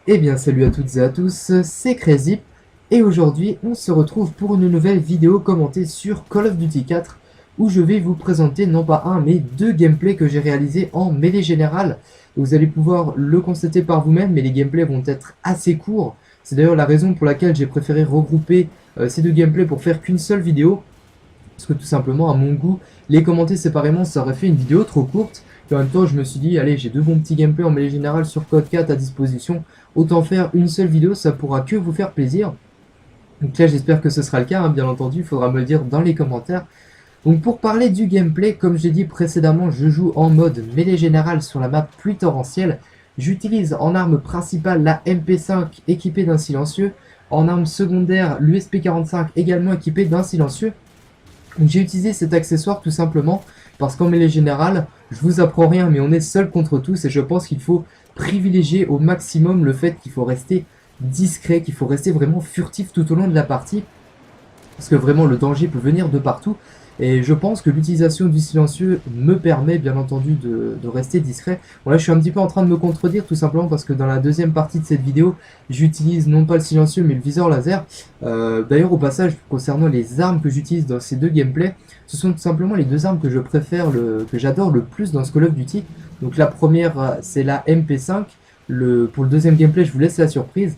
Eh bien salut à toutes et à tous, c'est Crazy et aujourd'hui on se retrouve pour une nouvelle vidéo commentée sur Call of Duty 4 où je vais vous présenter non pas un mais deux gameplays que j'ai réalisés en mêlée générale. Vous allez pouvoir le constater par vous-même, mais les gameplays vont être assez courts. C'est d'ailleurs la raison pour laquelle j'ai préféré regrouper ces deux gameplays pour faire qu'une seule vidéo. Parce que tout simplement, à mon goût, les commenter séparément, ça aurait fait une vidéo trop courte. Et en même temps, je me suis dit, allez, j'ai deux bons petits gameplays en mêlée générale sur Code 4 à disposition. Autant faire une seule vidéo, ça pourra que vous faire plaisir. Donc là, j'espère que ce sera le cas, hein, bien entendu. Il faudra me le dire dans les commentaires. Donc pour parler du gameplay, comme je l'ai dit précédemment, je joue en mode mêlée générale sur la map pluie torrentielle. J'utilise en arme principale la MP5 équipée d'un silencieux. En arme secondaire, l'USP-45 également équipée d'un silencieux. Donc j'ai utilisé cet accessoire tout simplement parce qu'en mêlée générale, je vous apprends rien, mais on est seul contre tous et je pense qu'il faut privilégier au maximum le fait qu'il faut rester discret, qu'il faut rester vraiment furtif tout au long de la partie, parce que vraiment le danger peut venir de partout. Et je pense que l'utilisation du silencieux me permet bien entendu de rester discret. Bon là je suis un petit peu en train de me contredire tout simplement parce que dans la deuxième partie de cette vidéo, j'utilise non pas le silencieux mais le viseur laser. D'ailleurs au passage, concernant les armes que j'utilise dans ces deux gameplays, ce sont tout simplement les deux armes que je préfère, que j'adore le plus dans ce Call of Duty. Donc la première c'est la MP5, pour le deuxième gameplay je vous laisse la surprise.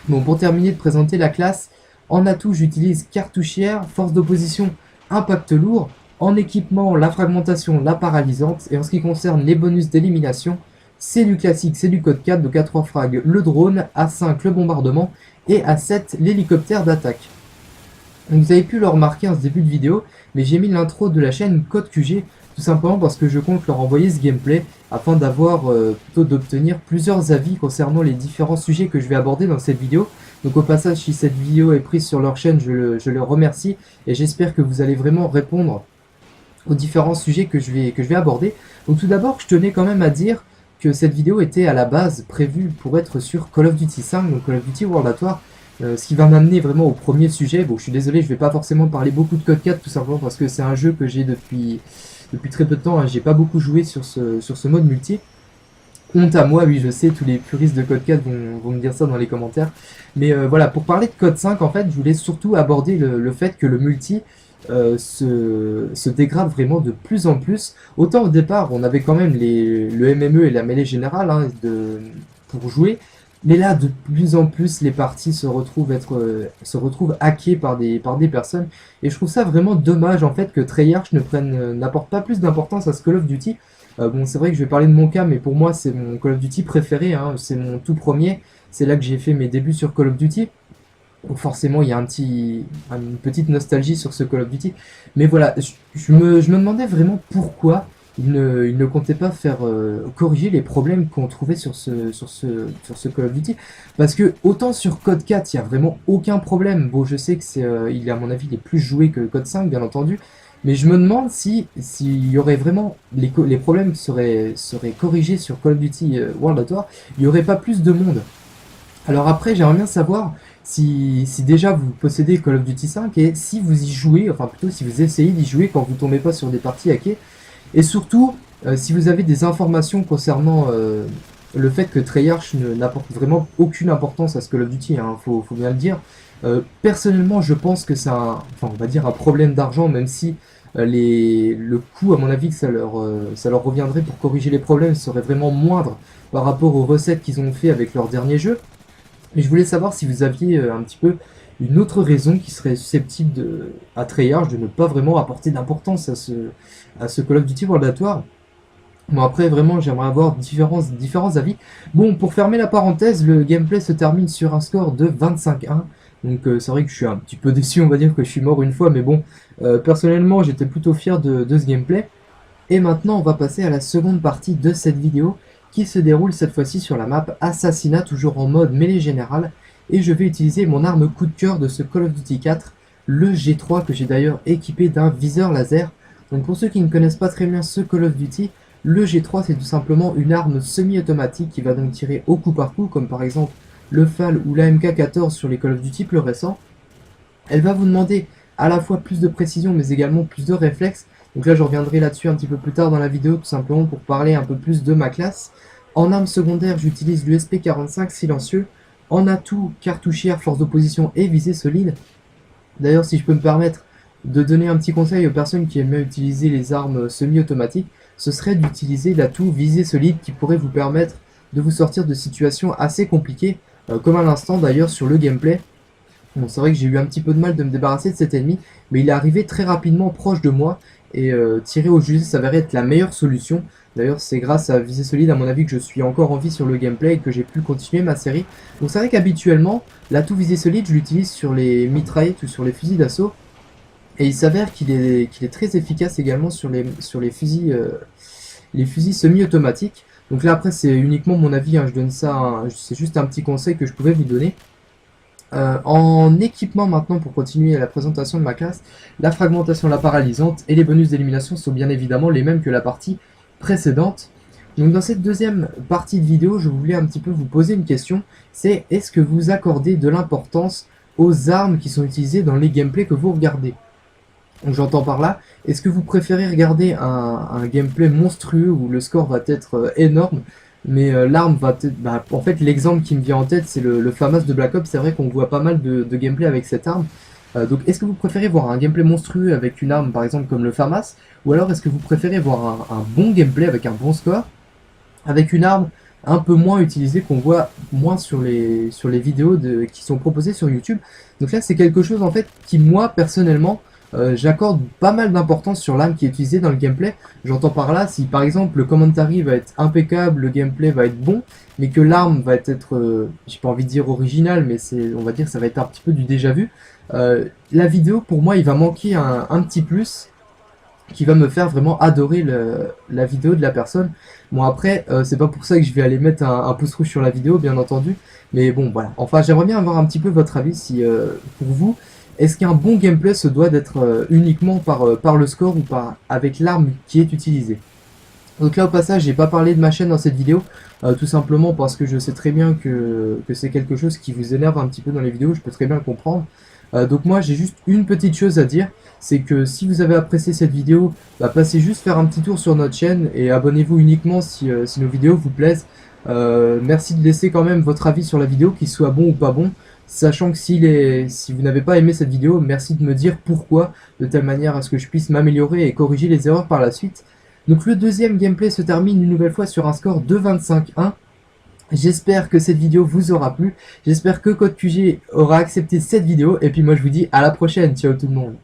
Bon, pour terminer de présenter la classe, en atout j'utilise cartouchière, force d'opposition, impact lourd. En équipement, la fragmentation, la paralysante. Et en ce qui concerne les bonus d'élimination, c'est du classique, c'est du code 4, donc à 3 frags le drone, à 5 le bombardement et à 7 l'hélicoptère d'attaque. Vous avez pu le remarquer en ce début de vidéo, mais j'ai mis l'intro de la chaîne Code QG, tout simplement parce que je compte leur envoyer ce gameplay afin plutôt d'obtenir plusieurs avis concernant les différents sujets que je vais aborder dans cette vidéo. Donc au passage, si cette vidéo est prise sur leur chaîne, je le remercie et j'espère que vous allez vraiment répondre aux différents sujets que je vais aborder. Donc tout d'abord, je tenais quand même à dire que cette vidéo était à la base prévue pour être sur Call of Duty 5, donc Call of Duty World at War. Ce qui va m'amener vraiment au premier sujet. Bon, je suis désolé, je vais pas forcément parler beaucoup de Code 4, tout simplement parce que c'est un jeu que j'ai depuis très peu de temps. Hein. J'ai pas beaucoup joué sur ce mode multi. Honte à moi, oui, je sais, tous les puristes de Code 4 vont me dire ça dans les commentaires. Mais voilà, pour parler de Code 5, en fait, je voulais surtout aborder le fait que le multi se dégrade vraiment de plus en plus. Autant au départ, on avait quand même le MME et la mêlée générale hein, pour jouer. Mais là, de plus en plus, les parties se retrouvent hackées par des personnes. Et je trouve ça vraiment dommage, en fait, que Treyarch n'apporte pas plus d'importance à ce Call of Duty. Bon, c'est vrai que je vais parler de mon cas, mais pour moi, c'est mon Call of Duty préféré. Hein, c'est mon tout premier. C'est là que j'ai fait mes débuts sur Call of Duty. Donc forcément, il y a une petite nostalgie sur ce Call of Duty. Mais voilà, je me demandais vraiment pourquoi il ne comptait pas faire corriger les problèmes qu'on trouvait sur ce Call of Duty. Parce que autant sur Code 4, il n'y a vraiment aucun problème. Bon, je sais que il est à mon avis les plus joué que Code 5, bien entendu. Mais je me demande s'il y aurait vraiment les problèmes seraient corrigés sur Call of Duty World at War, il n'y aurait pas plus de monde. Alors après, j'aimerais bien savoir si déjà vous possédez Call of Duty 5 et si vous y jouez, enfin plutôt si vous essayez d'y jouer quand vous tombez pas sur des parties hackées. Et surtout, si vous avez des informations concernant le fait que Treyarch n'apporte vraiment aucune importance à ce Call of Duty, hein, faut bien le dire. Personnellement, je pense que c'est on va dire un problème d'argent, même si le coût, à mon avis, que ça leur reviendrait pour corriger les problèmes serait vraiment moindre par rapport aux recettes qu'ils ont fait avec leur dernier jeu. Mais je voulais savoir si vous aviez un petit peu une autre raison qui serait susceptible à Treyarch de ne pas vraiment apporter d'importance à ce Call of Duty World at War. Bon après vraiment j'aimerais avoir différents avis. Bon pour fermer la parenthèse, le gameplay se termine sur un score de 25-1. Donc c'est vrai que je suis un petit peu déçu, on va dire que je suis mort une fois, mais bon, personnellement j'étais plutôt fier de ce gameplay. Et maintenant on va passer à la seconde partie de cette vidéo, qui se déroule cette fois-ci sur la map Assassinat, toujours en mode mêlée générale, et je vais utiliser mon arme coup de cœur de ce Call of Duty 4, le G3, que j'ai d'ailleurs équipé d'un viseur laser. Donc pour ceux qui ne connaissent pas très bien ce Call of Duty, le G3 c'est tout simplement une arme semi-automatique qui va donc tirer au coup par coup, comme par exemple le FAL ou la MK14 sur les Call of Duty plus récents. Elle va vous demander à la fois plus de précision mais également plus de réflexe. Donc là je reviendrai là-dessus un petit peu plus tard dans la vidéo, tout simplement pour parler un peu plus de ma classe. En arme secondaire, j'utilise l'USP-45 silencieux. En atout, cartouchière, force d'opposition et visée solide. D'ailleurs, si je peux me permettre de donner un petit conseil aux personnes qui aiment utiliser les armes semi-automatiques, ce serait d'utiliser l'atout visée solide qui pourrait vous permettre de vous sortir de situations assez compliquées, comme à l'instant d'ailleurs sur le gameplay. Bon, c'est vrai que j'ai eu un petit peu de mal de me débarrasser de cet ennemi, mais il est arrivé très rapidement proche de moi, et tirer au fusil s'avérait être la meilleure solution. D'ailleurs, c'est grâce à Visée Solide, à mon avis, que je suis encore en vie sur le gameplay et que j'ai pu continuer ma série. Donc c'est vrai qu'habituellement, l'atout Visée Solide, je l'utilise sur les mitraillettes ou sur les fusils d'assaut, et il s'avère qu'il est très efficace également sur les fusils semi-automatiques. Donc là, après, c'est uniquement mon avis, hein, je donne ça, c'est juste un petit conseil que je pouvais vous donner. En équipement maintenant, pour continuer la présentation de ma classe, la fragmentation, la paralysante et les bonus d'élimination sont bien évidemment les mêmes que la partie précédente. Donc dans cette deuxième partie de vidéo, je voulais un petit peu vous poser une question, c'est est-ce que vous accordez de l'importance aux armes qui sont utilisées dans les gameplays que vous regardez? Donc j'entends par là, est-ce que vous préférez regarder un gameplay monstrueux où le score va être énorme, mais l'arme va être... Bah, en fait, l'exemple qui me vient en tête, c'est le FAMAS de Black Ops. C'est vrai qu'on voit pas mal de gameplay avec cette arme. Donc est-ce que vous préférez voir un gameplay monstrueux avec une arme, par exemple, comme le FAMAS, ou alors est-ce que vous préférez voir un bon gameplay avec un bon score, avec une arme un peu moins utilisée, qu'on voit moins sur les vidéos qui sont proposées sur YouTube? Donc là, c'est quelque chose, en fait, qui, moi, personnellement, j'accorde pas mal d'importance sur l'arme qui est utilisée dans le gameplay. J'entends par là, si par exemple le commentary va être impeccable, le gameplay va être bon, mais que l'arme va être, j'ai pas envie de dire original, mais on va dire que ça va être un petit peu du déjà vu, la vidéo pour moi il va manquer un petit plus qui va me faire vraiment adorer la vidéo de la personne. Bon après, c'est pas pour ça que je vais aller mettre un pouce rouge sur la vidéo, bien entendu, mais bon voilà. Enfin, j'aimerais bien avoir un petit peu votre avis, si pour vous, est-ce qu'un bon gameplay se doit d'être uniquement par le score ou avec l'arme qui est utilisée? Donc là au passage, j'ai pas parlé de ma chaîne dans cette vidéo, tout simplement parce que je sais très bien que c'est quelque chose qui vous énerve un petit peu dans les vidéos, je peux très bien le comprendre. Donc moi j'ai juste une petite chose à dire, c'est que si vous avez apprécié cette vidéo, bah, passez juste faire un petit tour sur notre chaîne et abonnez-vous uniquement si nos vidéos vous plaisent. Merci de laisser quand même votre avis sur la vidéo, qu'il soit bon ou pas bon. Sachant que si vous n'avez pas aimé cette vidéo, merci de me dire pourquoi, de telle manière à ce que je puisse m'améliorer et corriger les erreurs par la suite. Donc le deuxième gameplay se termine une nouvelle fois sur un score de 25-1. J'espère que cette vidéo vous aura plu, j'espère que CodeQG aura accepté cette vidéo, et puis moi je vous dis à la prochaine, ciao tout le monde.